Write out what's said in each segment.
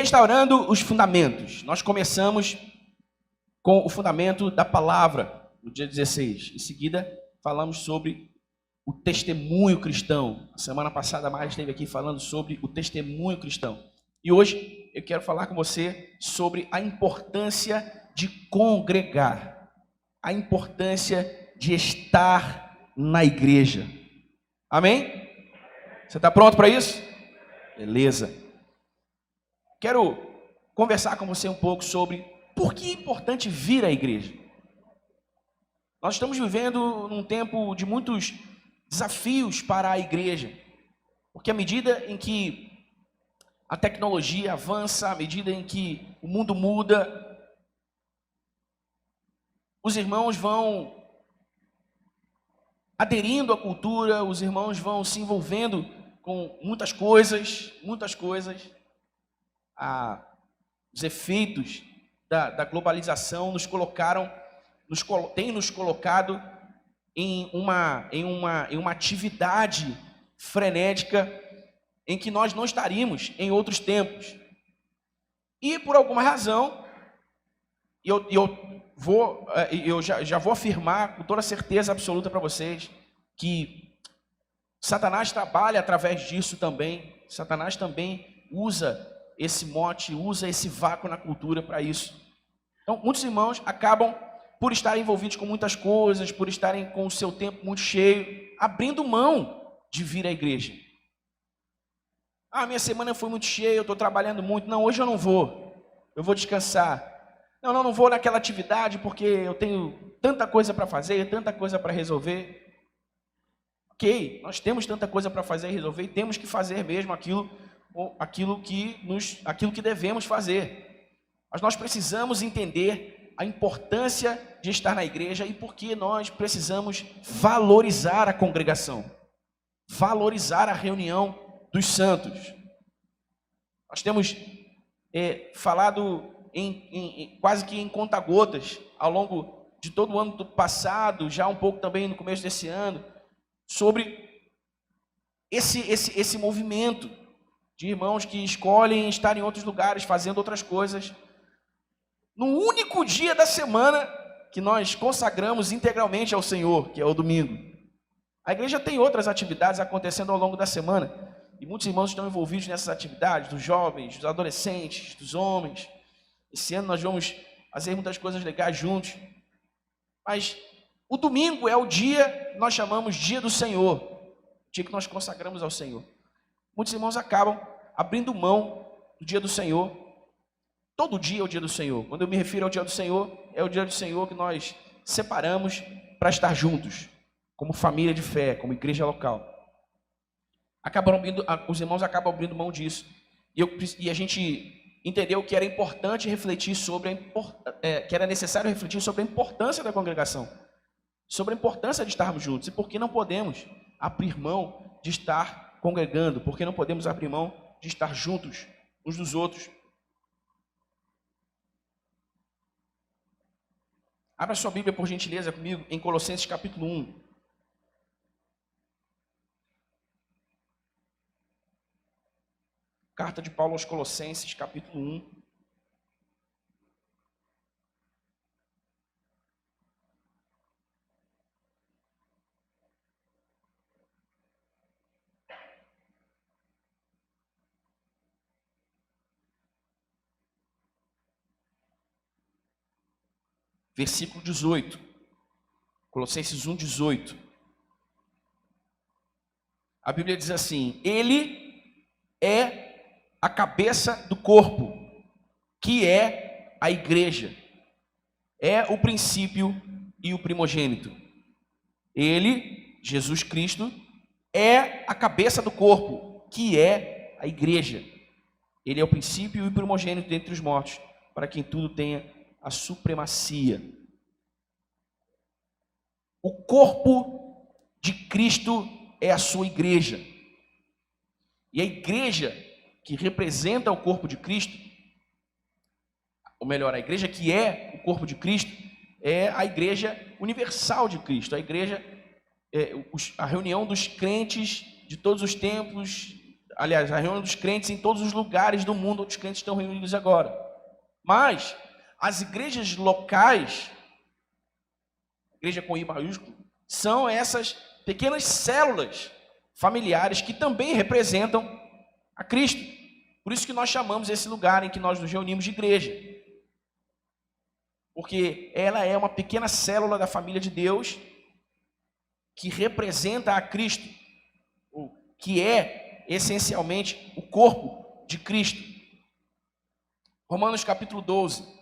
Restaurando os fundamentos. Nós começamos com o fundamento da palavra, no dia 16. Em seguida, falamos sobre o testemunho cristão. A semana passada, a Mari esteve aqui falando sobre o testemunho cristão. E hoje eu quero falar com você sobre a importância de congregar. A importância de estar na igreja. Amém? Você está pronto para isso? Beleza. Quero conversar com você um pouco sobre por que é importante vir à igreja. Nós estamos vivendo num tempo de muitos desafios para a igreja, porque à medida em que a tecnologia avança, à medida em que o mundo muda, os irmãos vão aderindo à cultura, os irmãos vão se envolvendo com muitas coisas. Os efeitos da globalização têm nos colocado em uma atividade frenética em que nós não estaríamos em outros tempos. E por alguma razão, eu já vou afirmar com toda certeza absoluta para vocês que Satanás trabalha através disso também. Satanás também usa esse mote, usa esse vácuo na cultura para isso. Então, muitos irmãos acabam, por estarem envolvidos com muitas coisas, por estarem com o seu tempo muito cheio, abrindo mão de vir à igreja. Minha semana foi muito cheia, eu estou trabalhando muito. Não, hoje eu não vou. Eu vou descansar. Não vou naquela atividade porque eu tenho tanta coisa para fazer, tanta coisa para resolver. Ok, nós temos tanta coisa para fazer e resolver e temos que fazer mesmo aquilo que devemos fazer. Mas nós precisamos entender a importância de estar na igreja e por que nós precisamos valorizar a congregação, valorizar a reunião dos santos. Nós temos falado quase que em conta-gotas ao longo de todo o ano do passado, já um pouco também no começo desse ano, sobre esse movimento de irmãos que escolhem estar em outros lugares, fazendo outras coisas, no único dia da semana que nós consagramos integralmente ao Senhor, que é o domingo. A igreja tem outras atividades acontecendo ao longo da semana, e muitos irmãos estão envolvidos nessas atividades, dos jovens, dos adolescentes, dos homens. Esse ano nós vamos fazer muitas coisas legais juntos, mas o domingo é o dia que nós chamamos Dia do Senhor, o dia que nós consagramos ao Senhor. Muitos irmãos acabam abrindo mão do dia do Senhor. Todo dia é o dia do Senhor. Quando eu me refiro ao dia do Senhor, é o dia do Senhor que nós separamos para estar juntos, como família de fé, como igreja local. Os irmãos acabam abrindo mão disso. E a gente entendeu que era importante refletir que era necessário refletir sobre a importância da congregação, sobre a importância de estarmos juntos. E por que não podemos abrir mão de estar congregando? Por que não podemos abrir mão de estar juntos uns dos outros? Abra sua Bíblia, por gentileza, comigo, em Colossenses capítulo 1. Carta de Paulo aos Colossenses, capítulo 1. Versículo 18. Colossenses 1, 18. A Bíblia diz assim: Ele é a cabeça do corpo, que é a igreja. É o princípio e o primogênito. Ele, Jesus Cristo, é a cabeça do corpo, que é a igreja. Ele é o princípio e o primogênito dentre os mortos, para quem tudo tenha a supremacia. O corpo de Cristo é a sua igreja. E a igreja que representa o corpo de Cristo, ou melhor, a igreja que é o corpo de Cristo, é a igreja universal de Cristo, a igreja, a reunião dos crentes de todos os tempos, aliás, a reunião dos crentes em todos os lugares do mundo onde os crentes estão reunidos agora. Mas as igrejas locais, igreja com I maiúsculo, são essas pequenas células familiares que também representam a Cristo. Por isso que nós chamamos esse lugar em que nós nos reunimos de igreja. Porque ela é uma pequena célula da família de Deus que representa a Cristo, que é essencialmente o corpo de Cristo. Romanos capítulo 12.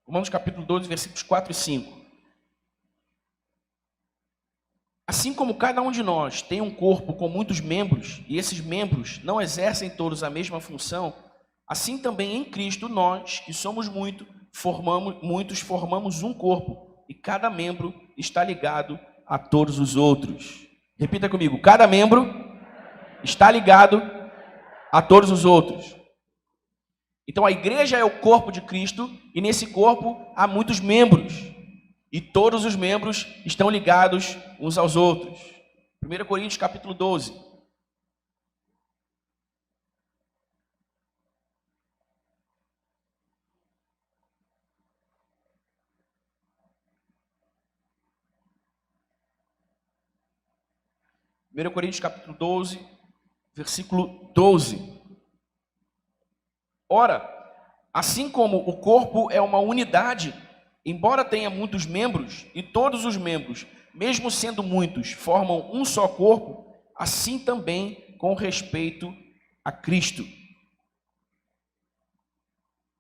Romanos capítulo 12, versículos 4 e 5. Assim como cada um de nós tem um corpo com muitos membros, e esses membros não exercem todos a mesma função, assim também em Cristo nós, que somos muitos, formamos um corpo, e cada membro está ligado a todos os outros. Repita comigo, cada membro está ligado a todos os outros. Então a igreja é o corpo de Cristo, e nesse corpo há muitos membros. E todos os membros estão ligados uns aos outros. 1 Coríntios capítulo 12. Primeiro Coríntios capítulo 12, versículo 12. Ora, assim como o corpo é uma unidade, embora tenha muitos membros, e todos os membros, mesmo sendo muitos, formam um só corpo, assim também com respeito a Cristo.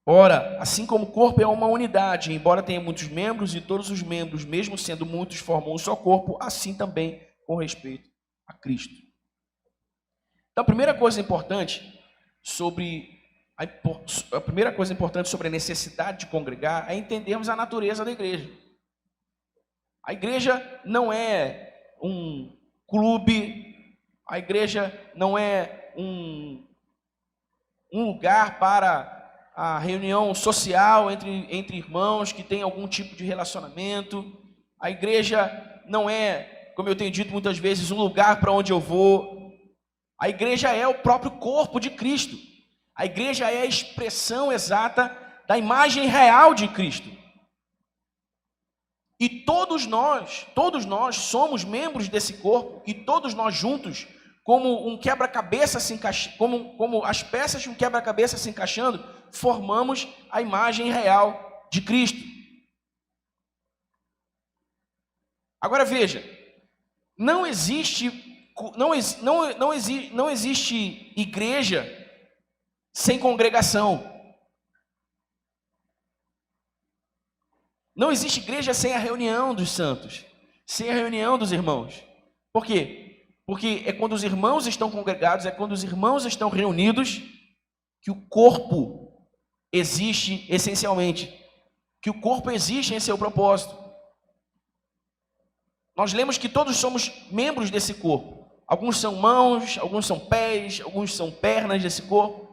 Ora, assim como o corpo é uma unidade, embora tenha muitos membros, e todos os membros, mesmo sendo muitos, formam um só corpo, assim também com respeito a Cristo. Então, a primeira coisa importante sobre a necessidade de congregar é entendermos a natureza da igreja. A igreja não é um clube, a igreja não é um lugar para a reunião social entre irmãos que tem algum tipo de relacionamento. A igreja não é, como eu tenho dito muitas vezes, um lugar para onde eu vou. A igreja é o próprio corpo de Cristo. A igreja é a expressão exata da imagem real de Cristo. E todos nós somos membros desse corpo, e todos nós juntos, como um quebra-cabeça como as peças de um quebra-cabeça se encaixando, formamos a imagem real de Cristo. Agora veja, não existe igreja sem congregação. Não existe igreja sem a reunião dos santos, sem a reunião dos irmãos. Por quê? Porque é quando os irmãos estão congregados, é quando os irmãos estão reunidos, que o corpo existe essencialmente, que o corpo existe em seu propósito. Nós lemos que todos somos membros desse corpo. Alguns são mãos, alguns são pés, alguns são pernas desse corpo.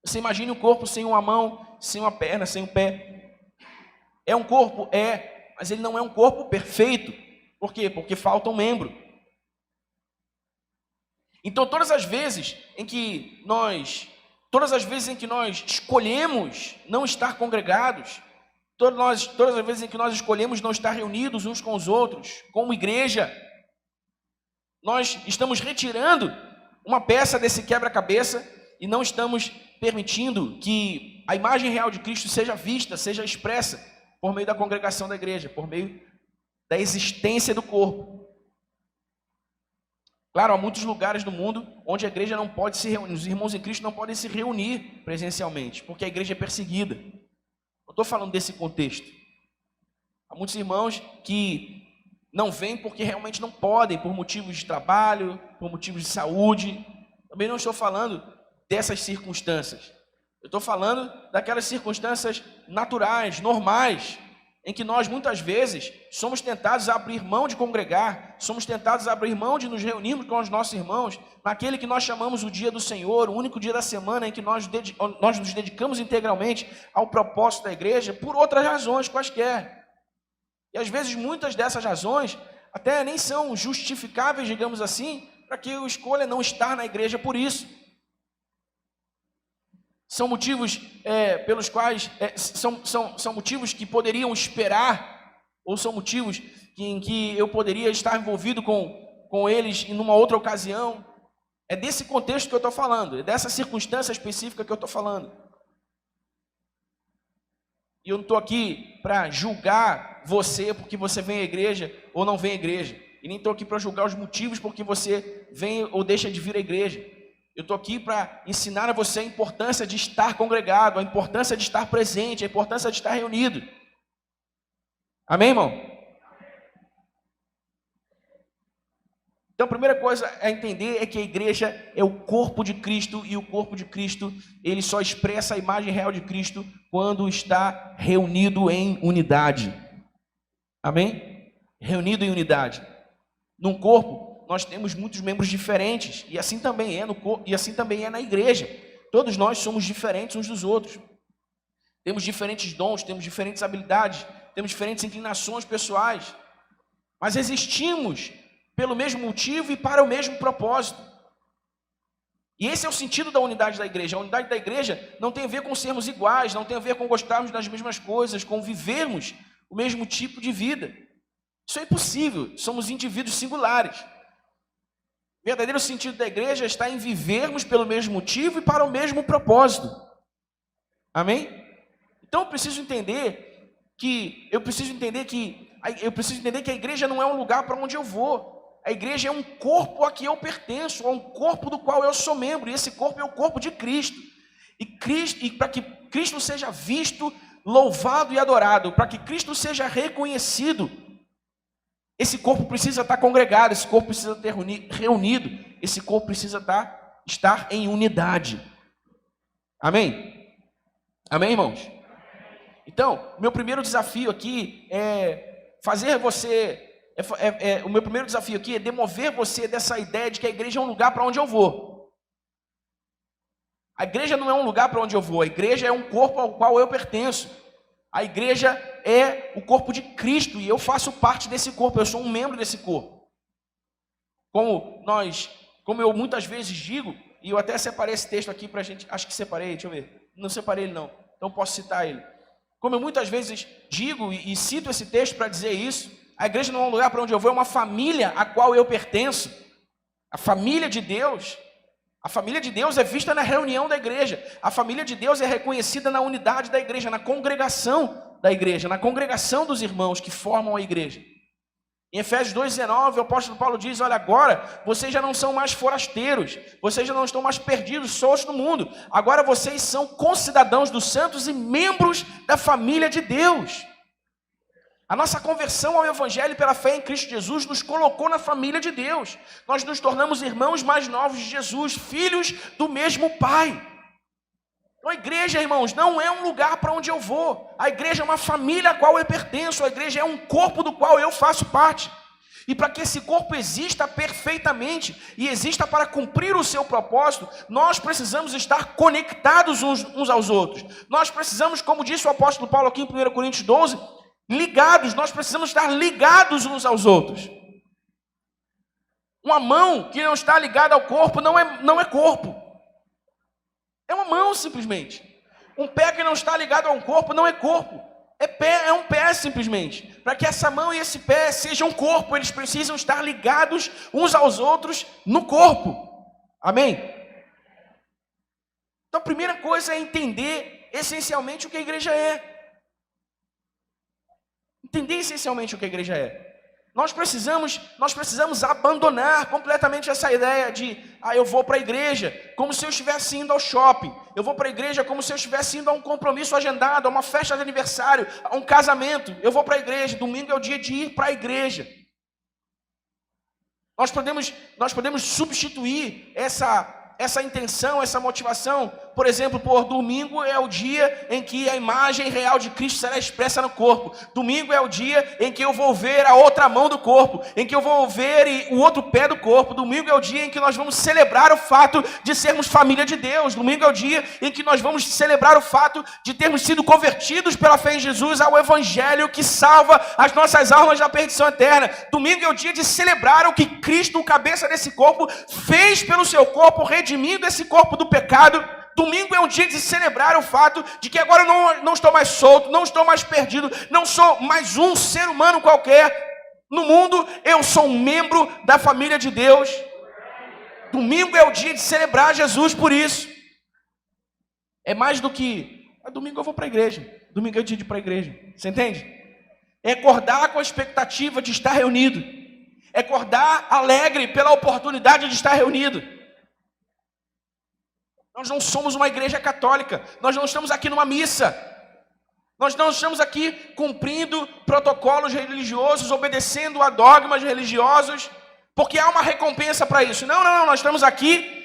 Você imagine um corpo sem uma mão, sem uma perna, sem um pé. É um corpo? É, mas ele não é um corpo perfeito. Por quê? Porque falta um membro. Então, todas as vezes em que nós escolhemos não estar congregados, todas as vezes em que nós escolhemos não estar reunidos uns com os outros, como igreja, nós estamos retirando uma peça desse quebra-cabeça e não estamos permitindo que a imagem real de Cristo seja vista, seja expressa por meio da congregação da igreja, por meio da existência do corpo. Claro, há muitos lugares do mundo onde a igreja não pode se reunir, os irmãos em Cristo não podem se reunir presencialmente, porque a igreja é perseguida. Eu estou falando desse contexto. Há muitos irmãos que não vêm porque realmente não podem, por motivos de trabalho, por motivos de saúde. Também não estou falando dessas circunstâncias. Eu estou falando daquelas circunstâncias naturais, normais, em que nós muitas vezes somos tentados a abrir mão de congregar, somos tentados a abrir mão de nos reunirmos com os nossos irmãos, naquele que nós chamamos o dia do Senhor, o único dia da semana em que nós nos dedicamos integralmente ao propósito da igreja, por outras razões quaisquer. E às vezes muitas dessas razões até nem são justificáveis, digamos assim, para que eu escolha não estar na igreja por isso. São motivos pelos quais são motivos que poderiam esperar, ou são motivos em que eu poderia estar envolvido com eles em uma outra ocasião. É desse contexto que eu estou falando, é dessa circunstância específica que eu estou falando. E eu não estou aqui para julgar você porque você vem à igreja ou não vem à igreja. E nem estou aqui para julgar os motivos porque você vem ou deixa de vir à igreja. Eu estou aqui para ensinar a você a importância de estar congregado, a importância de estar presente, a importância de estar reunido. Amém, irmão? Então, a primeira coisa a entender é que a igreja é o corpo de Cristo, e o corpo de Cristo, ele só expressa a imagem real de Cristo quando está reunido em unidade. Amém? Reunido em unidade. Num corpo, nós temos muitos membros diferentes, e assim também é na igreja. Todos nós somos diferentes uns dos outros. Temos diferentes dons, temos diferentes habilidades, temos diferentes inclinações pessoais, mas existimos pelo mesmo motivo e para o mesmo propósito. E esse é o sentido da unidade da igreja. A unidade da igreja não tem a ver com sermos iguais, não tem a ver com gostarmos das mesmas coisas, com vivermos o mesmo tipo de vida. Isso é impossível, somos indivíduos singulares. O verdadeiro sentido da igreja está em vivermos pelo mesmo motivo e para o mesmo propósito. Amém? Então eu preciso entender que a igreja não é um lugar para onde eu vou. A igreja é um corpo a que eu pertenço, é um corpo do qual eu sou membro, e esse corpo é o corpo de Cristo. E para que Cristo seja visto, louvado e adorado, para que Cristo seja reconhecido, esse corpo precisa estar congregado, esse corpo precisa ter reunido, esse corpo precisa estar em unidade. Amém? Amém, irmãos? Então, meu primeiro desafio aqui é o meu primeiro desafio aqui é demover você dessa ideia de que a igreja é um lugar para onde eu vou. A igreja não é um lugar para onde eu vou, a igreja é um corpo ao qual eu pertenço. A igreja é o corpo de Cristo e eu faço parte desse corpo, eu sou um membro desse corpo. Como eu muitas vezes digo, e eu até separei esse texto aqui para a gente, acho que separei, deixa eu ver, não separei ele não, então posso citar ele. Como eu muitas vezes digo e cito esse texto para dizer isso, a igreja não é um lugar para onde eu vou, é uma família a qual eu pertenço. A família de Deus é vista na reunião da igreja. A família de Deus é reconhecida na unidade da igreja, na congregação da igreja, na congregação dos irmãos que formam a igreja. Em Efésios 2,19, o apóstolo Paulo diz: olha, agora vocês já não são mais forasteiros, vocês já não estão mais perdidos, soltos no mundo. Agora vocês são concidadãos dos santos e membros da família de Deus. A nossa conversão ao Evangelho pela fé em Cristo Jesus nos colocou na família de Deus. Nós nos tornamos irmãos mais novos de Jesus, filhos do mesmo Pai. Então a igreja, irmãos, não é um lugar para onde eu vou. A igreja é uma família a qual eu pertenço. A igreja é um corpo do qual eu faço parte. E para que esse corpo exista perfeitamente e exista para cumprir o seu propósito, nós precisamos estar conectados uns aos outros. Nós precisamos, como disse o apóstolo Paulo aqui em 1 Coríntios 12, ligados, nós precisamos estar ligados uns aos outros. Uma mão que não está ligada ao corpo não é corpo. É uma mão simplesmente. Um pé que não está ligado a um corpo não é corpo. É um pé simplesmente. Para que essa mão e esse pé sejam um corpo, eles precisam estar ligados uns aos outros no corpo. Amém? Então a primeira coisa é entender essencialmente o que a igreja é. Entender essencialmente o que a igreja é. Nós precisamos abandonar completamente essa ideia de eu vou para a igreja como se eu estivesse indo ao shopping. Eu vou para a igreja como se eu estivesse indo a um compromisso agendado, a uma festa de aniversário, a um casamento. Eu vou para a igreja, domingo é o dia de ir para a igreja. Nós podemos substituir essa intenção, essa motivação por exemplo, domingo é o dia em que a imagem real de Cristo será expressa no corpo. Domingo é o dia em que eu vou ver a outra mão do corpo, em que eu vou ver o outro pé do corpo. Domingo é o dia em que nós vamos celebrar o fato de sermos família de Deus. Domingo é o dia em que nós vamos celebrar o fato de termos sido convertidos pela fé em Jesus ao Evangelho que salva as nossas almas da perdição eterna. Domingo é o dia de celebrar o que Cristo, o cabeça desse corpo, fez pelo seu corpo, redimindo esse corpo do pecado. Domingo é um dia de celebrar o fato de que agora eu não estou mais solto, não estou mais perdido, não sou mais um ser humano qualquer no mundo, eu sou um membro da família de Deus. Domingo é o dia de celebrar Jesus por isso. É mais do que, domingo eu vou para a igreja, domingo é o dia de ir para a igreja, você entende? É acordar com a expectativa de estar reunido, é acordar alegre pela oportunidade de estar reunido. Nós não somos uma igreja católica, nós não estamos aqui numa missa, nós não estamos aqui cumprindo protocolos religiosos, obedecendo a dogmas religiosos, porque há uma recompensa para isso. Não, nós estamos aqui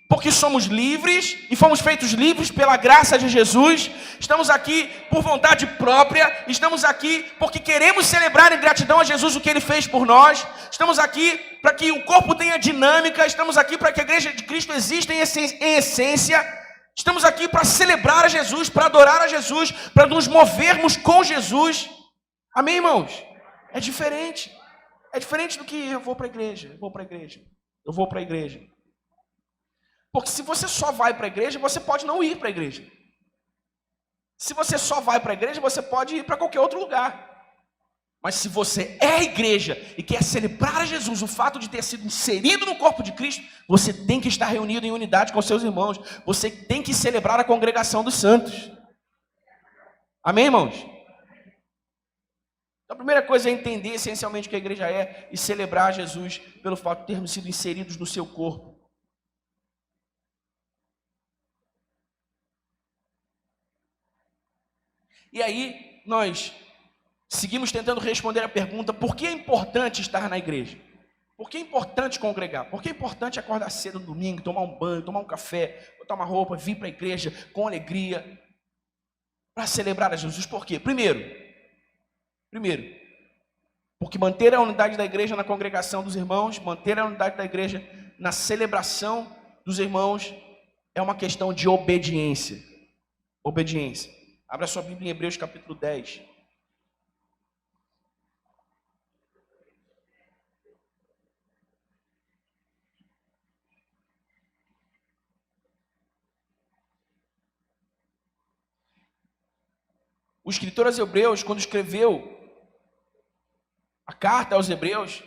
porque somos livres e fomos feitos livres pela graça de Jesus. Estamos aqui por vontade própria. Estamos aqui porque queremos celebrar em gratidão a Jesus o que Ele fez por nós. Estamos aqui para que o corpo tenha dinâmica. Estamos aqui para que a igreja de Cristo exista em essência. Estamos aqui para celebrar a Jesus, para adorar a Jesus, para nos movermos com Jesus. Amém, irmãos? É diferente. É diferente do que eu vou para a igreja, eu vou para a igreja, eu vou para a igreja. Porque se você só vai para a igreja, você pode não ir para a igreja. Se você só vai para a igreja, você pode ir para qualquer outro lugar. Mas se você é a igreja e quer celebrar a Jesus, o fato de ter sido inserido no corpo de Cristo, você tem que estar reunido em unidade com seus irmãos. Você tem que celebrar a congregação dos santos. Amém, irmãos? Então, a primeira coisa é entender essencialmente o que a igreja é e celebrar Jesus pelo fato de termos sido inseridos no seu corpo. E aí, nós seguimos tentando responder a pergunta: por que é importante estar na igreja? Por que é importante congregar? Por que é importante acordar cedo no domingo, tomar um banho, tomar um café, botar uma roupa, vir para a igreja com alegria, para celebrar a Jesus? Por quê? Primeiro, porque manter a unidade da igreja na congregação dos irmãos, manter a unidade da igreja na celebração dos irmãos, é uma questão de obediência. Obediência. Abra sua Bíblia em Hebreus capítulo 10. O escritor aos Hebreus, quando escreveu a carta aos Hebreus,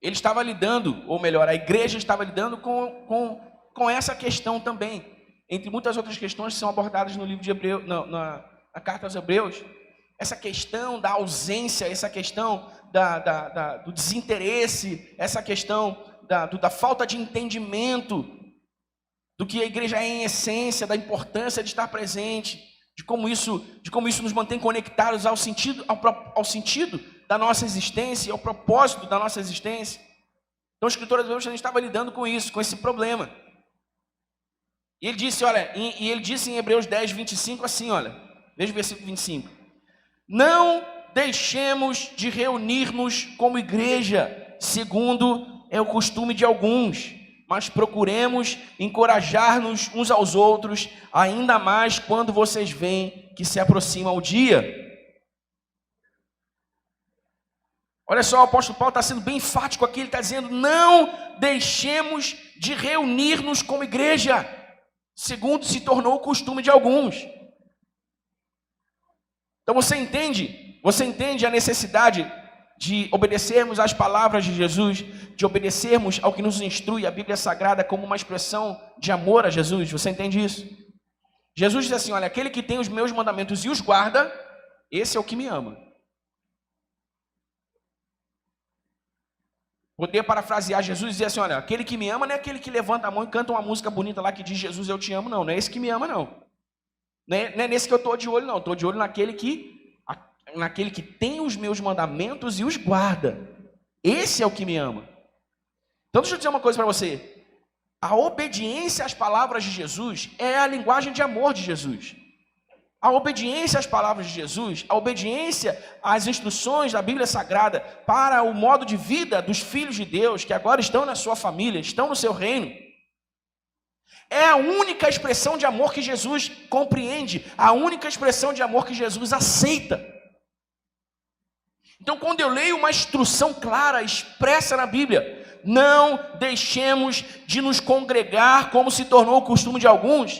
ele estava lidando, ou melhor, a igreja estava lidando com essa questão também, entre muitas outras questões que são abordadas no livro de Hebreus, na carta aos Hebreus, essa questão da ausência, essa questão do desinteresse, essa questão da falta de entendimento do que a igreja é em essência, da importância de estar presente, de como isso nos mantém conectados ao sentido da nossa existência, ao propósito da nossa existência. Então o escritor de Hebreus estava lidando com isso, com esse problema. E ele disse, ele disse em Hebreus 10, 25 assim, veja o versículo 25. Não deixemos de reunir-nos como igreja, segundo é o costume de alguns, mas procuremos encorajar-nos uns aos outros, ainda mais quando vocês veem que se aproxima o dia. Olha só, o apóstolo Paulo está sendo bem enfático aqui, ele está dizendo, não deixemos de reunir-nos como igreja, segundo se tornou o costume de alguns. Então você entende a necessidade de obedecermos às palavras de Jesus, de obedecermos ao que nos instrui a Bíblia Sagrada como uma expressão de amor a Jesus. Você entende isso? Jesus diz assim, aquele que tem os meus mandamentos e os guarda, esse é o que me ama. Poder parafrasear Jesus e dizer assim, aquele que me ama não é aquele que levanta a mão e canta uma música bonita lá que diz Jesus eu te amo, não é esse que me ama, não. Não é nesse que eu estou de olho, não. Estou de olho naquele que tem os meus mandamentos e os guarda. Esse é o que me ama. Então deixa eu dizer uma coisa para você. A obediência às palavras de Jesus é a linguagem de amor de Jesus. A obediência às palavras de Jesus, a obediência às instruções da Bíblia Sagrada para o modo de vida dos filhos de Deus, que agora estão na sua família, estão no seu reino, é a única expressão de amor que Jesus compreende, a única expressão de amor que Jesus aceita. Então, quando eu leio uma instrução clara, expressa na Bíblia, não deixemos de nos congregar como se tornou o costume de alguns.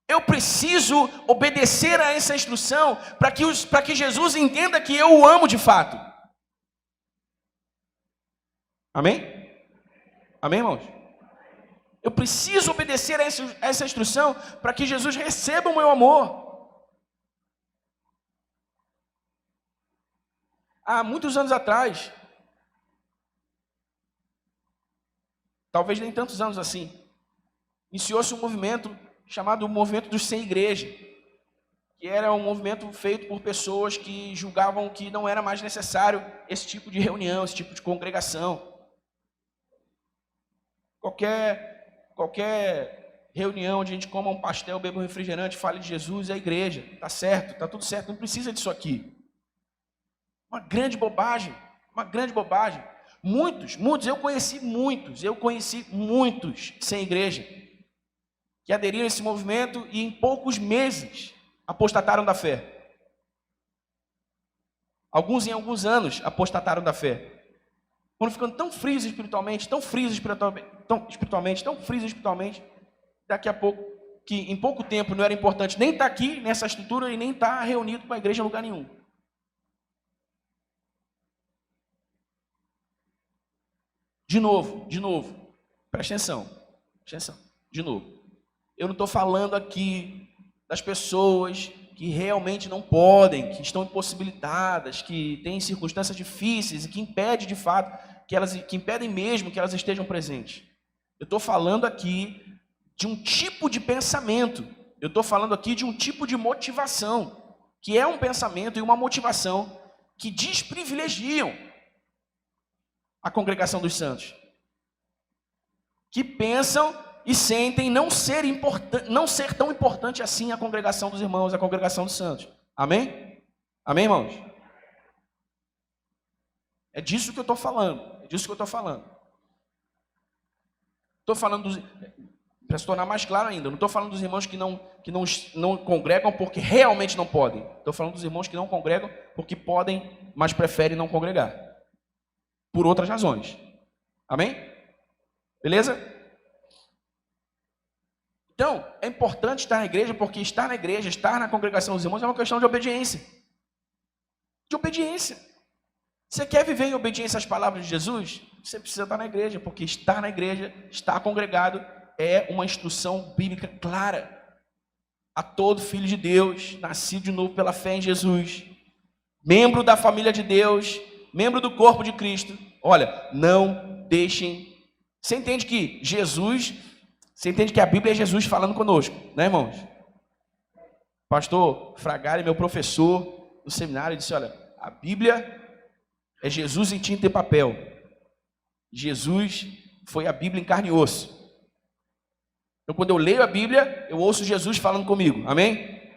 Eu preciso obedecer a essa instrução para que Jesus entenda que eu o amo de fato. Amém? Amém, irmãos? Eu preciso obedecer a essa instrução para que Jesus receba o meu amor. Há muitos anos atrás, talvez nem tantos anos assim, iniciou-se um movimento chamado Movimento dos Sem Igreja, que era um movimento feito por pessoas que julgavam que não era mais necessário esse tipo de reunião, esse tipo de congregação. Qualquer reunião onde a gente coma um pastel, beba um refrigerante, fale de Jesus, é a igreja. Está certo, está tudo certo, não precisa disso aqui. Uma grande bobagem, uma grande bobagem. Eu conheci muitos sem igreja, que aderiram a esse movimento e em poucos meses apostataram da fé. Alguns em alguns anos apostataram da fé. Foram ficando tão frios espiritualmente, daqui a pouco, que em pouco tempo não era importante nem estar aqui nessa estrutura e nem estar reunido com a igreja em lugar nenhum. De novo, presta atenção, de novo. Eu não estou falando aqui das pessoas que realmente não podem, que estão impossibilitadas, que têm circunstâncias difíceis e que impedem de fato, que impedem mesmo que elas estejam presentes. Eu estou falando aqui de um tipo de pensamento, eu estou falando aqui de um tipo de motivação, que é um pensamento e uma motivação que desprivilegiam a congregação dos santos, que pensam e sentem não ser tão importante assim a congregação dos irmãos, a congregação dos santos. Amém? Amém, irmãos? É disso que eu estou falando. Estou falando para se tornar mais claro ainda, não estou falando dos irmãos que não congregam porque realmente não podem. Estou falando dos irmãos que não congregam porque podem, mas preferem não congregar. Por outras razões. Amém? Beleza? Então, é importante estar na igreja, porque estar na igreja, estar na congregação dos irmãos é uma questão de obediência. De obediência. Você quer viver em obediência às palavras de Jesus? Você precisa estar na igreja, porque estar na igreja, estar congregado, é uma instrução bíblica clara a todo filho de Deus, nascido de novo pela fé em Jesus, membro da família de Deus, membro do corpo de Cristo. Olha, não deixem. Você entende que a Bíblia é Jesus falando conosco, né, irmãos? Pastor Fragari, meu professor no seminário, disse: olha, a Bíblia é Jesus em tinta e papel. Jesus foi a Bíblia em carne e osso. Então, quando eu leio a Bíblia, eu ouço Jesus falando comigo, amém?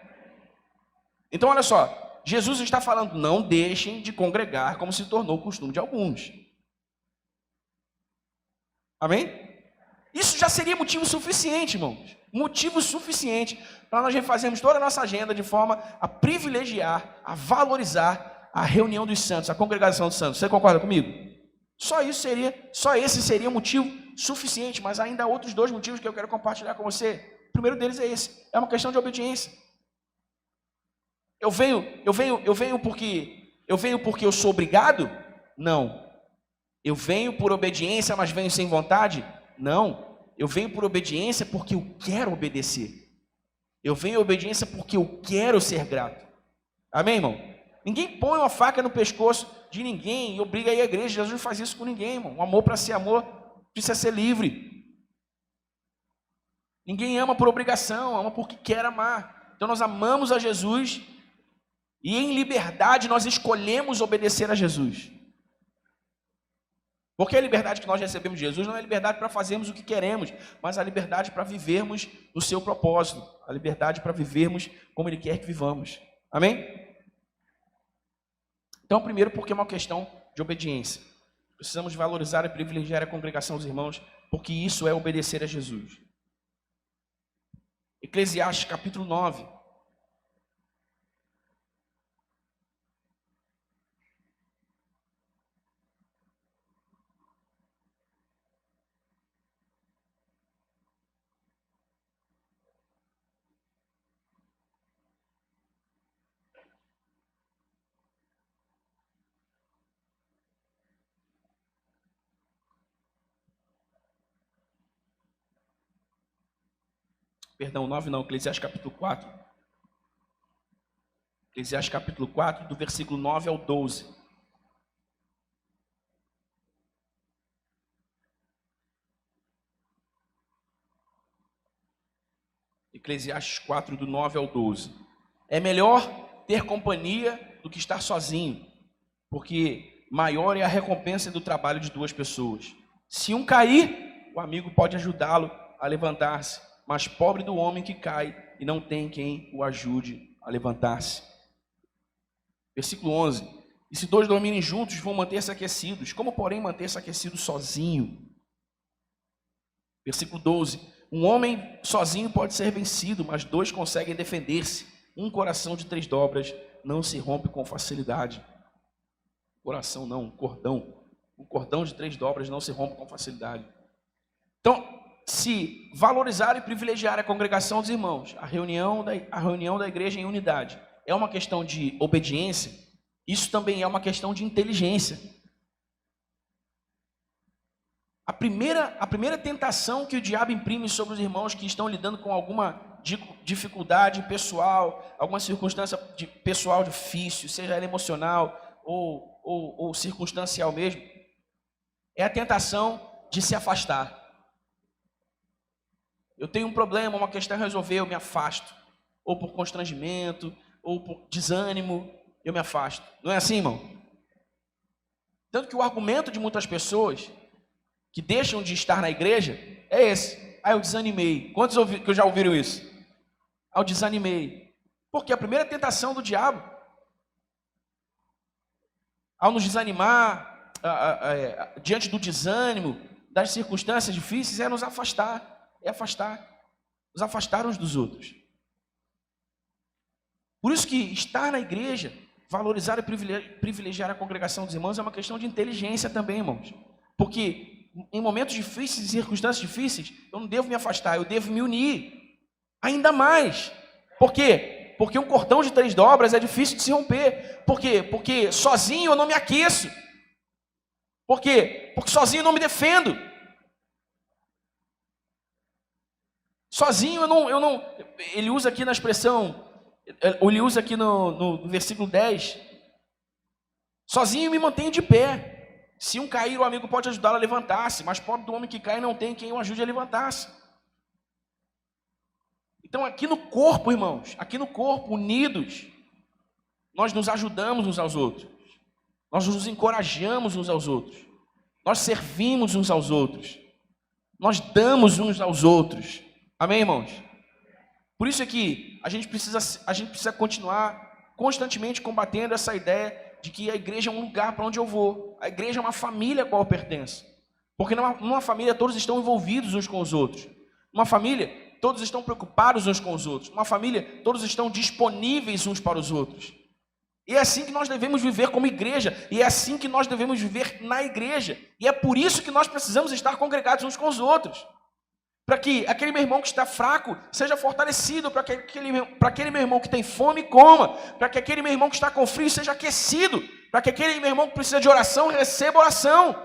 Então, olha só, Jesus está falando: não deixem de congregar como se tornou o costume de alguns. Amém? Isso já seria motivo suficiente, irmãos. Motivo suficiente para nós refazermos toda a nossa agenda de forma a privilegiar, a valorizar a reunião dos santos, a congregação dos santos. Você concorda comigo? Só esse seria um motivo suficiente, mas ainda há outros dois motivos que eu quero compartilhar com você. O primeiro deles é esse, é uma questão de obediência. Eu venho porque eu sou obrigado? Não. Eu venho por obediência, mas venho sem vontade? Não. Eu venho por obediência porque eu quero obedecer. Eu venho em obediência porque eu quero ser grato. Amém, irmão? Ninguém põe uma faca no pescoço de ninguém e obriga a ir à igreja. Jesus não faz isso com ninguém, irmão. O amor, para ser amor, precisa ser livre. Ninguém ama por obrigação, ama porque quer amar. Então nós amamos a Jesus e em liberdade nós escolhemos obedecer a Jesus. Porque a liberdade que nós recebemos de Jesus não é a liberdade para fazermos o que queremos, mas a liberdade para vivermos no seu propósito, a liberdade para vivermos como Ele quer que vivamos. Amém? Então, primeiro, porque é uma questão de obediência. Precisamos valorizar e privilegiar a congregação dos irmãos, porque isso é obedecer a Jesus. Eclesiastes capítulo 9. Perdão, 9 não, Eclesiastes capítulo 4. Eclesiastes capítulo 4, do versículo 9 ao 12. Eclesiastes 4, do 9 ao 12. É melhor ter companhia do que estar sozinho, porque maior é a recompensa do trabalho de duas pessoas. Se um cair, o amigo pode ajudá-lo a levantar-se, mas pobre do homem que cai e não tem quem o ajude a levantar-se. Versículo 11. E se dois dormirem juntos, vão manter-se aquecidos. Como, porém, manter-se aquecido sozinho? Versículo 12. Um homem sozinho pode ser vencido, mas dois conseguem defender-se. Um coração de 3 dobras não se rompe com facilidade. Coração não, um cordão. Um cordão de 3 dobras não se rompe com facilidade. Então, se valorizar e privilegiar a congregação dos irmãos, a reunião da igreja em unidade, é uma questão de obediência, isso também é uma questão de inteligência. A primeira tentação que o diabo imprime sobre os irmãos que estão lidando com alguma dificuldade pessoal, alguma circunstância pessoal difícil, seja ela emocional ou circunstancial mesmo, é a tentação de se afastar. Eu tenho um problema, uma questão a resolver, eu me afasto. Ou por constrangimento, ou por desânimo, eu me afasto. Não é assim, irmão? Tanto que o argumento de muitas pessoas que deixam de estar na igreja é esse. Eu desanimei. Quantos que já ouviram isso? Eu desanimei. Porque a primeira tentação do diabo, ao nos desanimar, diante do desânimo, das circunstâncias difíceis, é nos afastar. Nos afastar uns dos outros. Por isso que estar na igreja, valorizar e privilegiar a congregação dos irmãos é uma questão de inteligência também, irmãos. Porque em momentos difíceis e circunstâncias difíceis, eu não devo me afastar, eu devo me unir. Ainda mais. Por quê? Porque um cordão de 3 dobras é difícil de se romper. Por quê? Porque sozinho eu não me aqueço. Por quê? Porque sozinho eu não me defendo. Sozinho eu não. Ele usa aqui na expressão, ele usa aqui no versículo 10. Sozinho eu me mantenho de pé. Se um cair, o amigo pode ajudá-lo a levantar-se, mas pobre do homem que cai não tem quem o ajude a levantar-se. Então aqui no corpo, irmãos, aqui no corpo, unidos, nós nos ajudamos uns aos outros. Nós nos encorajamos uns aos outros. Nós servimos uns aos outros. Nós damos uns aos outros. Amém, irmãos? Por isso é que a gente precisa continuar constantemente combatendo essa ideia de que a igreja é um lugar para onde eu vou. A igreja é uma família a qual eu pertenço. Porque numa família todos estão envolvidos uns com os outros. Numa família todos estão preocupados uns com os outros. Numa família todos estão disponíveis uns para os outros. E é assim que nós devemos viver como igreja. E é assim que nós devemos viver na igreja. E é por isso que nós precisamos estar congregados uns com os outros. Para que aquele meu irmão que está fraco seja fortalecido, para aquele meu irmão que tem fome, coma, para que aquele meu irmão que está com frio seja aquecido, para que aquele meu irmão que precisa de oração receba oração.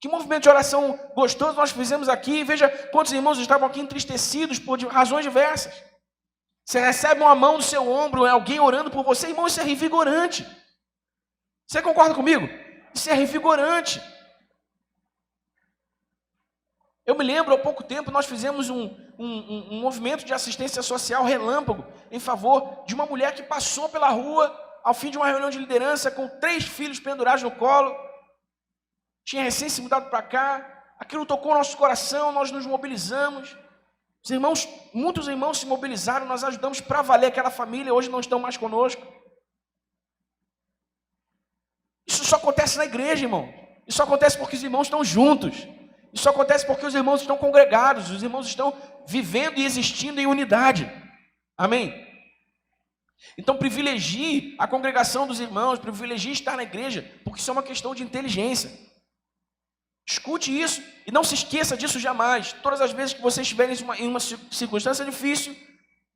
Que movimento de oração gostoso nós fizemos aqui. Veja quantos irmãos estavam aqui entristecidos por razões diversas. Você recebe uma mão no seu ombro, alguém orando por você, irmão, isso é revigorante. Você concorda comigo? Isso é revigorante. Eu me lembro, há pouco tempo, nós fizemos um movimento de assistência social relâmpago em favor de uma mulher que passou pela rua ao fim de uma reunião de liderança com 3 filhos pendurados no colo, tinha recém se mudado para cá, aquilo tocou o nosso coração, nós nos mobilizamos. Os irmãos, muitos irmãos se mobilizaram, nós ajudamos para valer aquela família, hoje não estão mais conosco. Isso só acontece na igreja, irmão. Isso acontece porque os irmãos estão juntos. Isso acontece porque os irmãos estão congregados, os irmãos estão vivendo e existindo em unidade. Amém? Então privilegie a congregação dos irmãos, privilegie estar na igreja, porque isso é uma questão de inteligência. Escute isso e não se esqueça disso jamais. Todas as vezes que você estiver em uma circunstância difícil,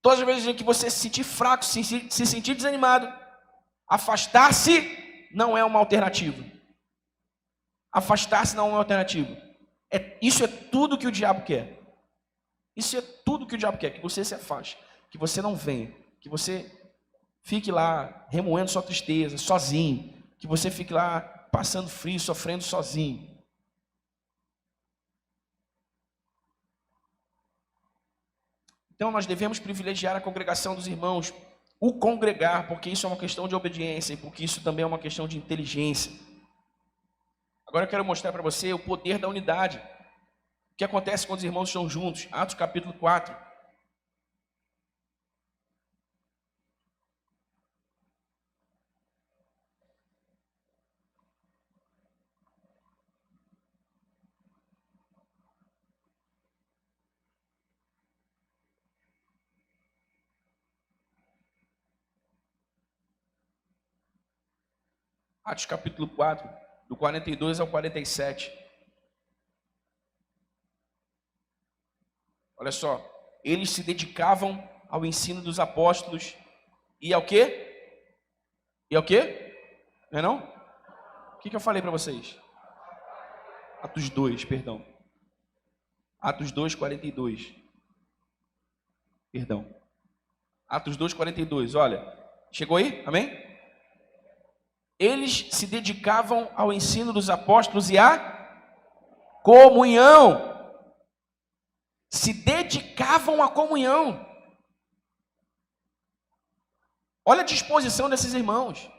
todas as vezes em que você se sentir fraco, se sentir desanimado, afastar-se não é uma alternativa. Afastar-se não é uma alternativa. Isso é tudo que o diabo quer. Isso é tudo que o diabo quer, que você se afaste, que você não venha, que você fique lá remoendo sua tristeza, sozinho, que você fique lá passando frio, sofrendo sozinho. Então nós devemos privilegiar a congregação dos irmãos, o congregar, porque isso é uma questão de obediência e porque isso também é uma questão de inteligência. Agora eu quero mostrar para você o poder da unidade. O que acontece quando os irmãos estão juntos? Atos capítulo 4. Atos capítulo 4, do 42 ao 47. Olha só, eles se dedicavam ao ensino dos apóstolos e ao quê? E ao quê? Não é não? O que eu falei para vocês? Atos 2, perdão. Atos 2, 42. Perdão. Atos 2, 42, olha. Chegou aí? Amém? Eles se dedicavam ao ensino dos apóstolos e à comunhão. Se dedicavam à comunhão. Olha a disposição desses irmãos.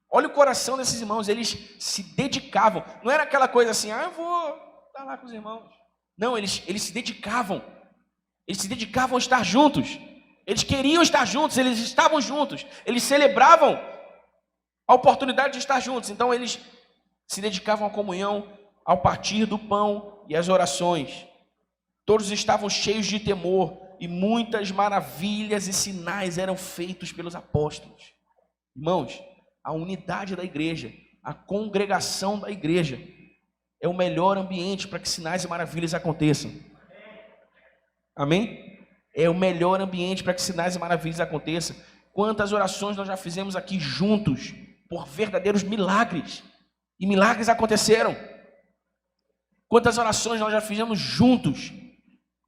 Olha o coração desses irmãos. Eles se dedicavam. Não era aquela coisa assim, eu vou estar lá com os irmãos. Não, eles se dedicavam. Eles se dedicavam a estar juntos. Eles queriam estar juntos, eles estavam juntos. Eles celebravam a oportunidade de estar juntos. Então eles se dedicavam à comunhão, ao partir do pão e às orações. Todos estavam cheios de temor e muitas maravilhas e sinais eram feitos pelos apóstolos. Irmãos, a unidade da igreja, a congregação da igreja é o melhor ambiente para que sinais e maravilhas aconteçam. Amém? É o melhor ambiente para que sinais e maravilhas aconteçam. Quantas orações nós já fizemos aqui juntos por verdadeiros milagres. E milagres aconteceram. Quantas orações nós já fizemos juntos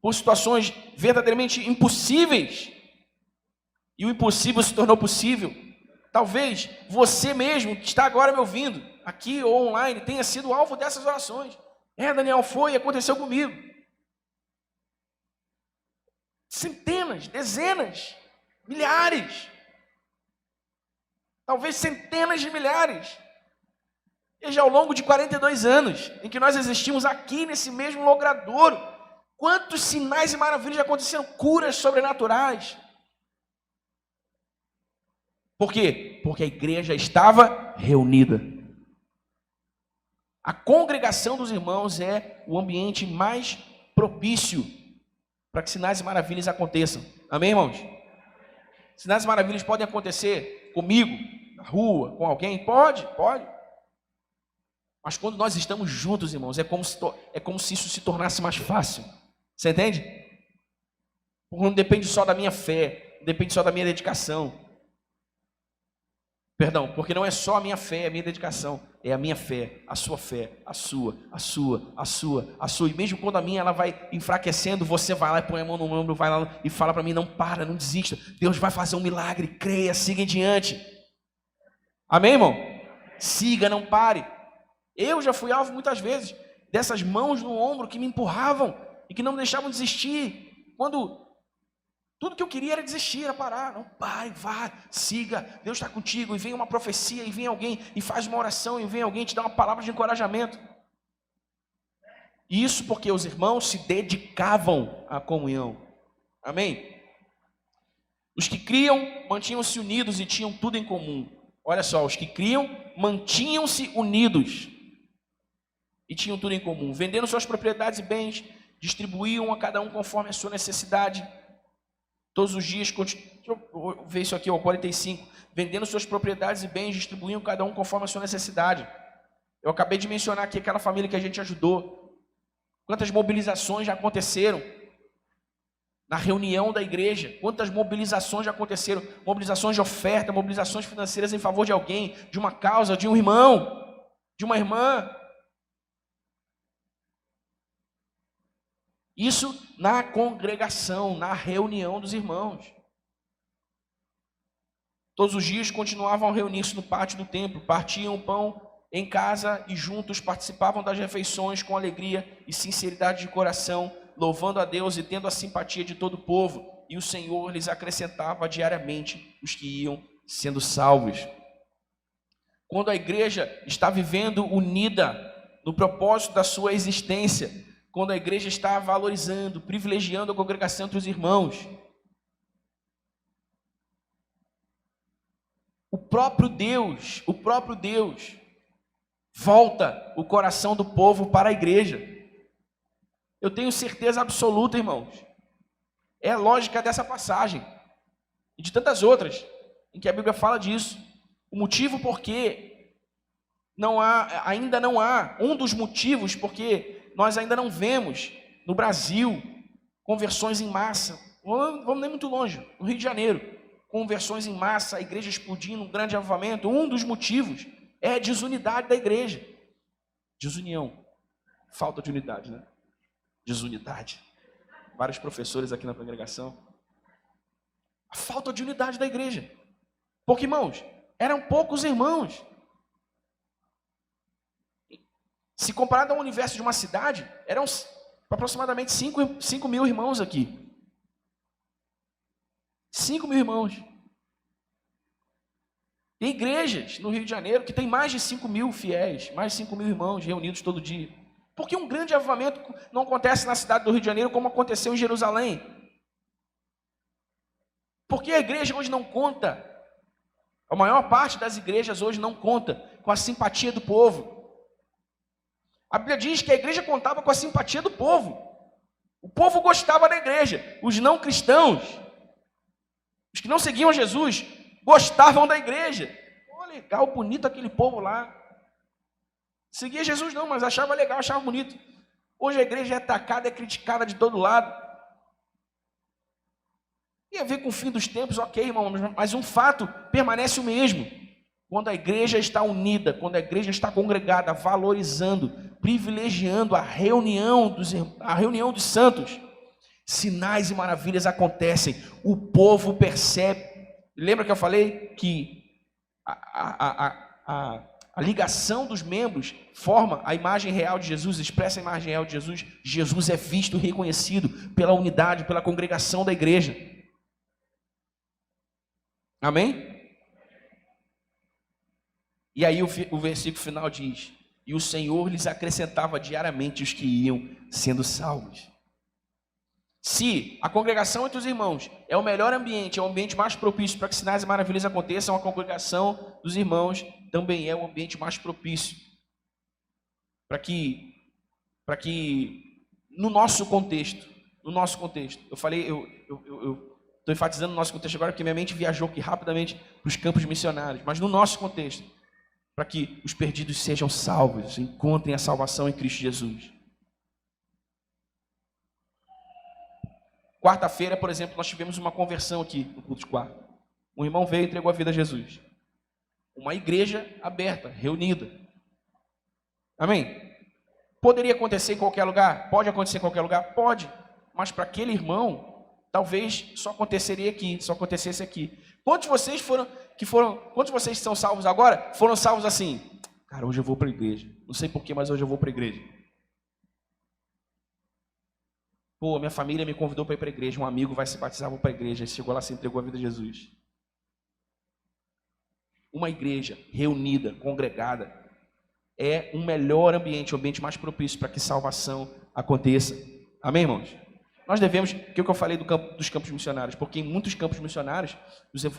por situações verdadeiramente impossíveis. E o impossível se tornou possível. Talvez você mesmo, que está agora me ouvindo, aqui ou online, tenha sido alvo dessas orações. Daniel, foi e aconteceu comigo. Centenas, dezenas, milhares. Talvez centenas de milhares. Veja, ao longo de 42 anos, em que nós existimos aqui nesse mesmo logradouro, quantos sinais e maravilhas aconteceram, curas sobrenaturais. Por quê? Porque a igreja estava reunida. A congregação dos irmãos é o ambiente mais propício para que sinais e maravilhas aconteçam. Amém, irmãos? Sinais e maravilhas podem acontecer comigo, na rua, com alguém? Pode. Mas quando nós estamos juntos, irmãos, é como se isso se tornasse mais fácil. Você entende? Porque não depende só da minha fé, não depende só da minha dedicação. Perdão, porque não é só a minha fé, a minha dedicação. É a minha fé, a sua fé, a sua. E mesmo quando a minha ela vai enfraquecendo, você vai lá e põe a mão no ombro, vai lá e fala para mim, não para, não desista. Deus vai fazer um milagre, creia, siga em diante. Amém, irmão? Siga, não pare. Eu já fui alvo muitas vezes dessas mãos no ombro que me empurravam e que não me deixavam desistir. Quando tudo que eu queria era desistir, era parar. Não, pare, vá, siga, Deus está contigo. E vem uma profecia, e vem alguém, e faz uma oração, e vem alguém te dar uma palavra de encorajamento. Isso porque os irmãos se dedicavam à comunhão. Amém? Os que criam mantinham-se unidos e tinham tudo em comum. Olha só, os que criam mantinham-se unidos e tinham tudo em comum. Vendendo suas propriedades e bens, distribuíam a cada um conforme a sua necessidade. Todos os dias, deixa eu ver isso aqui, 45. Vendendo suas propriedades e bens, distribuíam cada um conforme a sua necessidade. Eu acabei de mencionar aqui aquela família que a gente ajudou. Quantas mobilizações já aconteceram na reunião da igreja? Quantas mobilizações já aconteceram? Mobilizações de oferta, mobilizações financeiras em favor de alguém, de uma causa, de um irmão, de uma irmã. Isso na congregação, na reunião dos irmãos. Todos os dias continuavam a reunir-se no pátio do templo, partiam o pão em casa e juntos participavam das refeições com alegria e sinceridade de coração, louvando a Deus e tendo a simpatia de todo o povo. E o Senhor lhes acrescentava diariamente os que iam sendo salvos. Quando a igreja está vivendo unida no propósito da sua existência, quando a igreja está valorizando, privilegiando a congregação entre os irmãos, o próprio Deus volta o coração do povo para a igreja. Eu tenho certeza absoluta, irmãos. É a lógica dessa passagem e de tantas outras em que a Bíblia fala disso. O motivo porque ainda não há, um dos motivos porque nós ainda não vemos no Brasil conversões em massa. Vamos nem muito longe, no Rio de Janeiro, conversões em massa, a igreja explodindo, um grande avivamento. Um dos motivos é a desunidade da igreja. Desunião. Falta de unidade, né? Desunidade. Vários professores aqui na congregação. A falta de unidade da igreja. Porque, irmãos, eram poucos irmãos. Se comparado ao universo de uma cidade, eram aproximadamente 5 mil irmãos aqui. 5 mil irmãos. Tem igrejas no Rio de Janeiro que tem mais de 5 mil fiéis, mais de 5 mil irmãos reunidos todo dia. Porque um grande avivamento não acontece na cidade do Rio de Janeiro como aconteceu em Jerusalém. Porque a igreja hoje não conta, a maior parte das igrejas hoje não conta com a simpatia do povo. A Bíblia diz que a igreja contava com a simpatia do povo. O povo gostava da igreja. Os não cristãos, os que não seguiam Jesus, gostavam da igreja. Oh, legal, bonito aquele povo lá. Seguia Jesus não, mas achava legal, achava bonito. Hoje a igreja é atacada, é criticada de todo lado. Tem a ver com o fim dos tempos, ok, irmão, mas um fato permanece o mesmo. Quando a igreja está unida, quando a igreja está congregada, valorizando, privilegiando a reunião dos santos, sinais e maravilhas acontecem. O povo percebe. Lembra que eu falei que a ligação dos membros forma a imagem real de Jesus, expressa a imagem real de Jesus. Jesus é visto e reconhecido pela unidade, pela congregação da igreja. Amém? E aí o versículo final diz: e o Senhor lhes acrescentava diariamente os que iam sendo salvos. Se a congregação entre os irmãos é o melhor ambiente, é o ambiente mais propício para que sinais e maravilhas aconteçam, a congregação dos irmãos também é o ambiente mais propício para que no nosso contexto, eu falei, eu estou enfatizando no nosso contexto agora porque minha mente viajou aqui rapidamente para os campos missionários, mas no nosso contexto, para que os perdidos sejam salvos, encontrem a salvação em Cristo Jesus. Quarta-feira, por exemplo, nós tivemos uma conversão aqui no culto de quarta. Um irmão veio e entregou a vida a Jesus. Uma igreja aberta, reunida. Amém? Poderia acontecer em qualquer lugar? Pode acontecer em qualquer lugar? Pode. Mas para aquele irmão, talvez só aconteceria aqui, só acontecesse aqui. Quantos de vocês que são salvos agora, foram salvos assim? Cara, hoje eu vou para a igreja. Não sei porquê, mas hoje eu vou para a igreja. Pô, minha família me convidou para ir para a igreja, um amigo vai se batizar, vou para a igreja. Ele chegou lá, se entregou a vida a Jesus. Uma igreja reunida, congregada, é um melhor ambiente, um ambiente mais propício para que salvação aconteça. Amém, irmãos? Nós devemos, que eu falei dos campos missionários, porque em muitos campos missionários,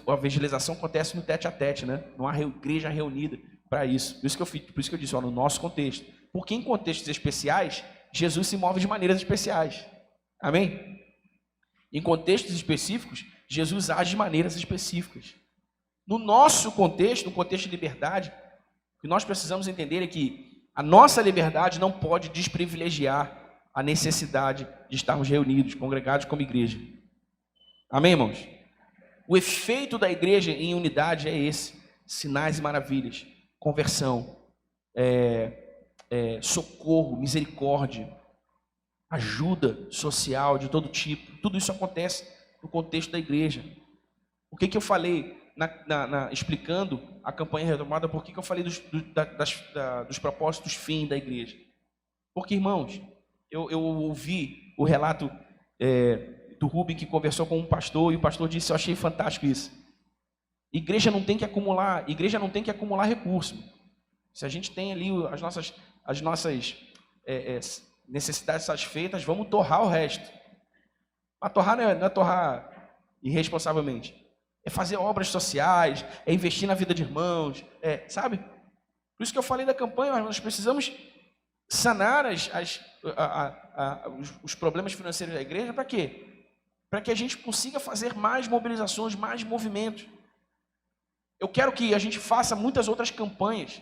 a evangelização acontece no tete a tete, né? Não há igreja reunida para isso. Por isso que eu disse, no nosso contexto. Porque em contextos especiais, Jesus se move de maneiras especiais. Amém? Em contextos específicos, Jesus age de maneiras específicas. No nosso contexto, no contexto de liberdade, o que nós precisamos entender é que a nossa liberdade não pode desprivilegiar a necessidade de estarmos reunidos, congregados como igreja. Amém, irmãos? O efeito da igreja em unidade é esse: sinais e maravilhas, conversão, socorro, misericórdia, ajuda social de todo tipo. Tudo isso acontece no contexto da igreja. O que eu falei explicando a campanha retomada? Por que eu falei dos propósitos fim da igreja? Porque, irmãos, eu ouvi o relato do Rubem, que conversou com um pastor, e o pastor disse: eu achei fantástico isso. Igreja não tem que acumular recurso. Se a gente tem ali as nossas necessidades satisfeitas, vamos torrar o resto. Mas torrar não é torrar irresponsavelmente. É fazer obras sociais, é investir na vida de irmãos, sabe? Por isso que eu falei da campanha, mas nós precisamos sanar os problemas financeiros da igreja. Para quê? Para que a gente consiga fazer mais mobilizações, mais movimentos. Eu quero que a gente faça muitas outras campanhas,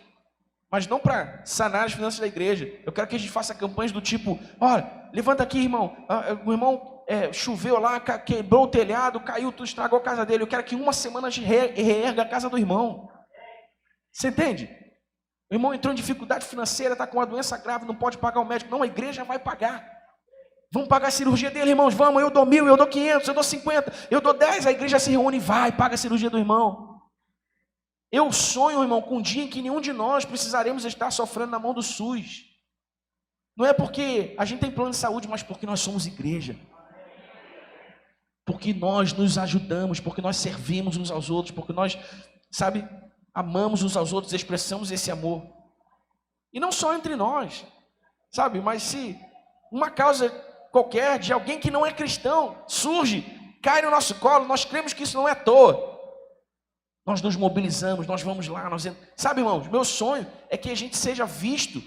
mas não para sanar as finanças da igreja. Eu quero que a gente faça campanhas do tipo: olha, levanta aqui, irmão. O irmão choveu lá, quebrou o telhado, caiu, tudo, estragou a casa dele. Eu quero que em uma semana a gente reerga a casa do irmão. Você entende? O irmão entrou em dificuldade financeira, está com uma doença grave, não pode pagar o médico. Não, a igreja vai pagar. Vamos pagar a cirurgia dele, irmãos. Vamos, eu dou 1.000, eu dou 500, eu dou 50, eu dou 10. A igreja se reúne e vai, paga a cirurgia do irmão. Eu sonho, irmão, com um dia em que nenhum de nós precisaremos estar sofrendo na mão do SUS. Não é porque a gente tem plano de saúde, mas porque nós somos igreja. Porque nós nos ajudamos, porque nós servimos uns aos outros, porque nós, amamos uns aos outros, expressamos esse amor. E não só entre nós, mas se uma causa qualquer de alguém que não é cristão surge, cai no nosso colo, nós cremos que isso não é à toa. Nós nos mobilizamos, nós vamos lá, irmãos, meu sonho é que a gente seja visto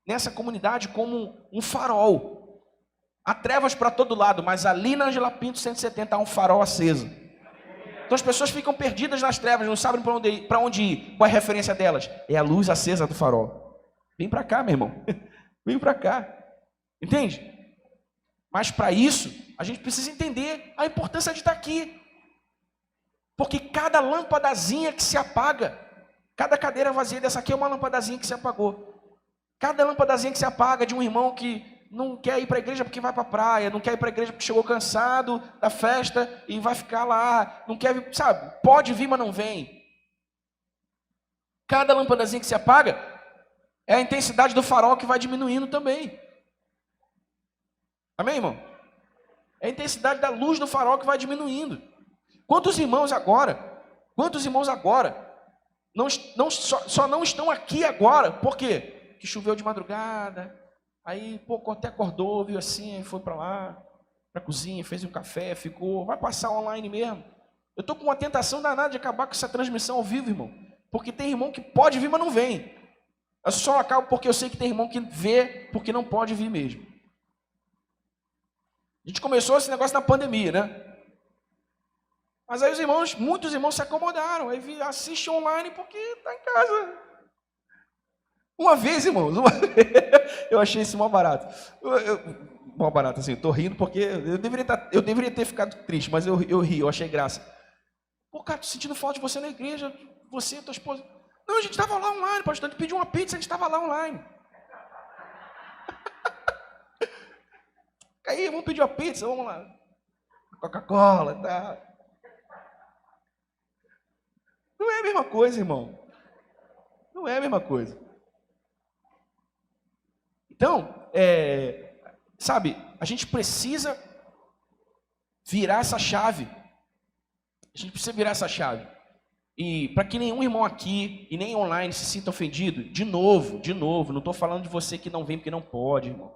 nessa comunidade como um farol. Há trevas para todo lado, mas ali na Angela Pinto 170 há um farol aceso. Então as pessoas ficam perdidas nas trevas, não sabem para onde ir. Qual é a referência delas? É a luz acesa do farol. Vem para cá, meu irmão. Vem para cá. Entende? Mas para isso, a gente precisa entender a importância de estar aqui. Porque cada lâmpadazinha que se apaga, cada cadeira vazia dessa aqui é uma lâmpadazinha que se apagou. Cada lâmpadazinha que se apaga de um irmão que não quer ir para a igreja porque vai para a praia, não quer ir para a igreja porque chegou cansado da festa e vai ficar lá, não quer, pode vir, mas não vem. Cada lâmpadazinha que se apaga é a intensidade do farol que vai diminuindo também. Amém, irmão? É a intensidade da luz do farol que vai diminuindo. Quantos irmãos agora só não estão aqui agora, por quê? Que choveu de madrugada, aí até acordou, viu assim, aí foi para lá, para a cozinha, fez um café, ficou, vai passar online mesmo. Eu estou com uma tentação danada de acabar com essa transmissão ao vivo, irmão, porque tem irmão que pode vir, mas não vem. Eu só acabo porque eu sei que tem irmão que vê porque não pode vir mesmo. A gente começou esse negócio na pandemia, né? Mas aí muitos irmãos se acomodaram, aí assiste online porque está em casa. Uma vez, irmãos, eu achei isso mó barato. Mó barato, assim, estou rindo porque eu deveria ter ficado triste, mas eu ri, eu achei graça. Pô, cara, tô sentindo falta de você na igreja, você, tua esposa. Não, a gente estava lá online, pastor, a gente pediu uma pizza, a gente estava lá online. Aí, vamos pedir uma pizza, vamos lá. Coca-Cola, tá. Não é a mesma coisa, irmão. Não é a mesma coisa. Então, a gente precisa virar essa chave. A gente precisa virar essa chave. E para que nenhum irmão aqui e nem online se sinta ofendido, de novo, não estou falando de você que não vem porque não pode, irmão.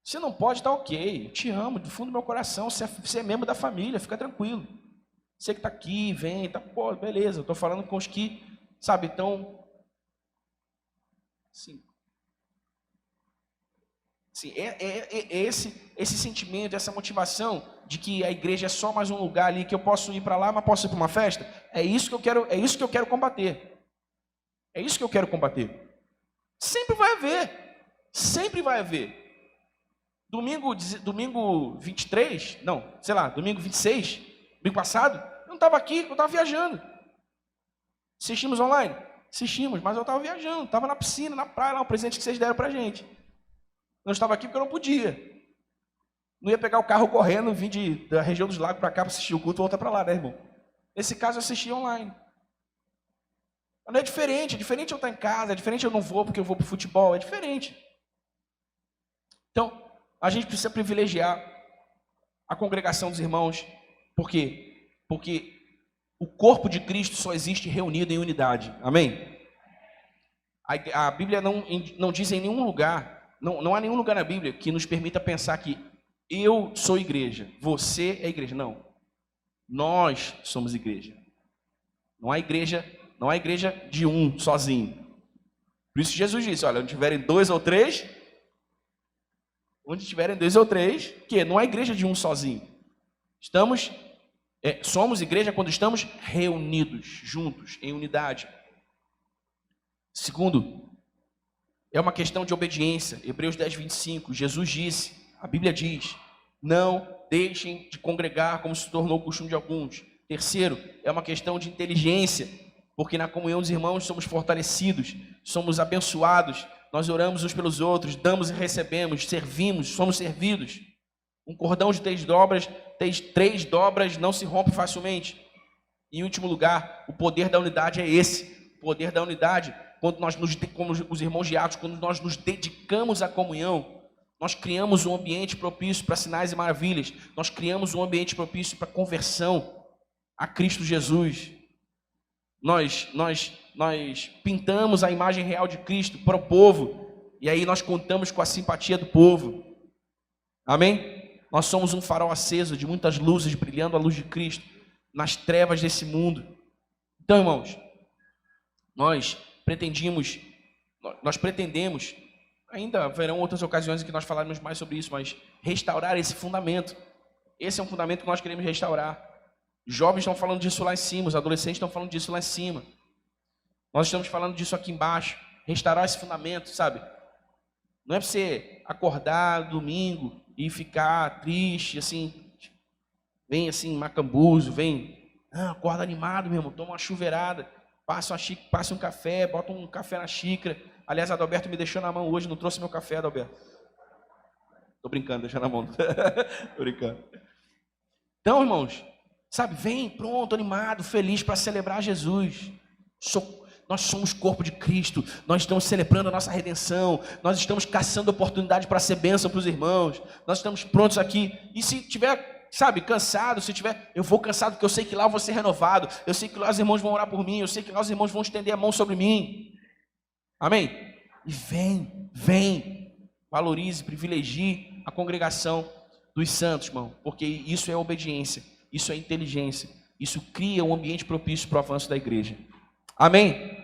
Você não pode, tá ok, eu te amo, do fundo do meu coração, você é membro da família, fica tranquilo. Você que está aqui, vem, tá, pô, beleza, eu estou falando com os que, sabe, então, sim. Sim, esse sentimento, essa motivação de que a igreja é só mais um lugar ali que eu posso ir para lá, mas posso ir para uma festa, é isso que eu quero combater. É isso que eu quero combater. Sempre vai haver. Sempre vai haver. Domingo 23, não, sei lá, domingo 26, domingo passado, eu não estava aqui, eu estava viajando. Assistimos online? Assistimos, mas eu estava viajando, estava na piscina, na praia, lá, o presente que vocês deram para a gente. Eu estava aqui porque eu não podia. Não ia pegar o carro correndo, vir da região dos lagos para cá para assistir o culto e voltar para lá, né, irmão? Nesse caso, eu assisti online. Mas não é diferente. É diferente eu estar em casa, é diferente eu não vou porque eu vou para o futebol, é diferente. Então, a gente precisa privilegiar a congregação dos irmãos. Por quê? Porque o corpo de Cristo só existe reunido em unidade. Amém? A Bíblia não diz em nenhum lugar, não há nenhum lugar na Bíblia que nos permita pensar que eu sou igreja, você é igreja. Não. Nós somos igreja. Não há igreja de um sozinho. Por isso Jesus disse, olha, onde tiverem dois ou três, que não há igreja de um sozinho. Somos igreja quando estamos reunidos, juntos, em unidade. Segundo, é uma questão de obediência. Hebreus 10, 25, Jesus disse, a Bíblia diz, não deixem de congregar como se tornou o costume de alguns. Terceiro, é uma questão de inteligência, porque na comunhão dos irmãos somos fortalecidos, somos abençoados, nós oramos uns pelos outros, damos e recebemos, servimos, somos servidos. Um cordão de 3 dobras não se rompe facilmente. Em último lugar, o poder da unidade é esse. O poder da unidade, como os irmãos de Atos, quando nós nos dedicamos à comunhão, nós criamos um ambiente propício para sinais e maravilhas. Nós criamos um ambiente propício para conversão a Cristo Jesus. Nós pintamos a imagem real de Cristo para o povo. E aí nós contamos com a simpatia do povo. Amém? Nós somos um farol aceso de muitas luzes, brilhando a luz de Cristo nas trevas desse mundo. Então, irmãos, nós pretendemos, ainda haverão outras ocasiões em que nós falaremos mais sobre isso, mas restaurar esse fundamento. Esse é um fundamento que nós queremos restaurar. Os jovens estão falando disso lá em cima, os adolescentes estão falando disso lá em cima. Nós estamos falando disso aqui embaixo. Restaurar esse fundamento, sabe? Não é para você acordar domingo e ficar triste, assim, vem assim, macambuzo, acorda animado, meu irmão, toma uma chuveirada, passa um café, bota um café na xícara. Aliás, Adalberto me deixou na mão hoje, não trouxe meu café, Adalberto. Tô brincando, deixa na mão. Tô brincando. Então, irmãos, sabe, vem pronto, animado, feliz para celebrar Jesus. Nós somos corpo de Cristo, nós estamos celebrando a nossa redenção, nós estamos caçando oportunidade para ser bênção para os irmãos, nós estamos prontos aqui. E se tiver, sabe, cansado, eu vou cansado porque eu sei que lá eu vou ser renovado, eu sei que lá os irmãos vão orar por mim, eu sei que lá os irmãos vão estender a mão sobre mim. Amém? E vem, valorize, privilegie a congregação dos santos, irmão, porque isso é obediência, isso é inteligência, isso cria um ambiente propício para o avanço da igreja. Amém?